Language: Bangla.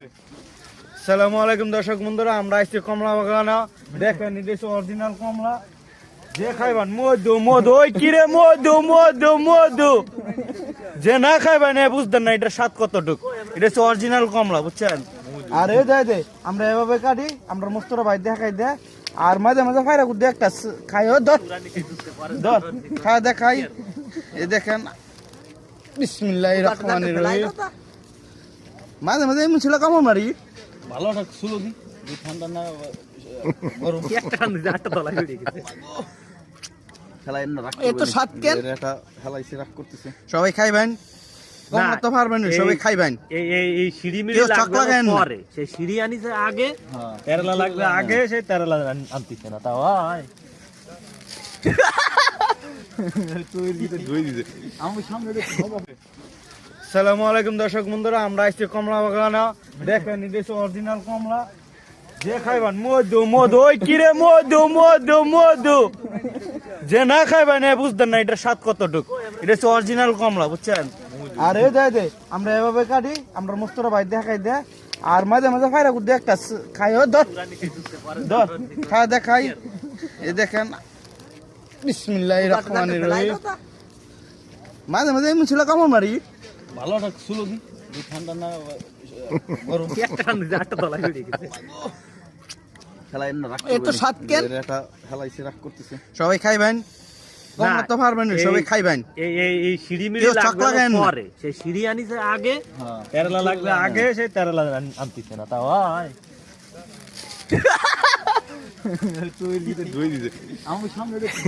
আসসালামু আলাইকুম দর্শক বন্ধুরা, আমরা আসছি কমলা বাগানে। দেখেন এটা হচ্ছে অরিজিনাল কমলা। যে খাইবেন মধু মধু, ওই কিরে মধু মধু মধু, যে না খাইবেন বুঝতেন না এটা স্বাদ কতটুক। এটা হচ্ছে অরিজিনাল কমলা, বুঝছেন। আর এই দে আমরা এভাবে কাটি, আমরা মস্তরা ভাই দেখাই দে। আর মাঝে মাঝে ফাইরা কুদ্দে একটা খাই, ও ধর ধর খাওয়া দেখাই। এই দেখেন বিসমিল্লাহির রহমানির রহিম। মাঝে মাঝে এমন ছিল কামড় মারি ভালো ছিল দি ঠান্ডা না গরম একটা ঠান্ডা যে আটটা তলায় হয়ে গেছে। খেলাই না রাখ, এত সাত কেন এটা খেলাইছে রাখ করতেছে। সবাই খাইবেন, কমলা তো পারবেন না, সবাই খাইবেন। এই সিঁড়ি মিলে লাগবে পরে, সেই সিঁড়ি আনিছে আগে, তেরলা লাগবে আগে, সেই তেরলা আনতিছে না। তাও হয় তুই দিতে ধুই দিতে আমি সামনে দেখি হবে। আসসালামু আলাইকুম দর্শক বন্ধুরা, আমরা আসছি কমলা বাগানে। দেখেন এটা হচ্ছে অরিজিনাল কমলা। যে খাইবেন মধু মধু, ওই কিরে মধু মধু মধু, যে না খাইবেন বুঝতেন না এটা স্বাদ কতটুক। এটা হচ্ছে অরিজিনাল কমলা, বুঝছেন। আর এই দে আমরা এভাবে কাটি, আমরা মস্তরা ভাই দেখাই দে। আর মাঝে মাঝে ফাইরা কুদ্দে একটা খাই, ও ধর ধর খাওয়া দেখাই। এই দেখেন বিসমিল্লাহির রহমানির রহিম। মাঝে মাঝে এমন ছিল কামড় মারি ভালো ছিল দি ঠান্ডা না গরম একটা ঠান্ডা যে আটটা তলায় হয়ে গেছে। খেলাই না রাখ, এত সাত কেন এটা খেলাইছে রাখ করতেছে। সবাই খাইবেন, কমলা তো পারবেন না, সবাই খাইবেন। এই সিঁড়ি মিলে লাগবে পরে, সেই সিঁড়ি আনিছে আগে, তেরলা লাগবে আগে, সেই তেরলা আনতিছে না। তাও হয় তুই দিতে ধুই দিতে আমি সামনে দেখি।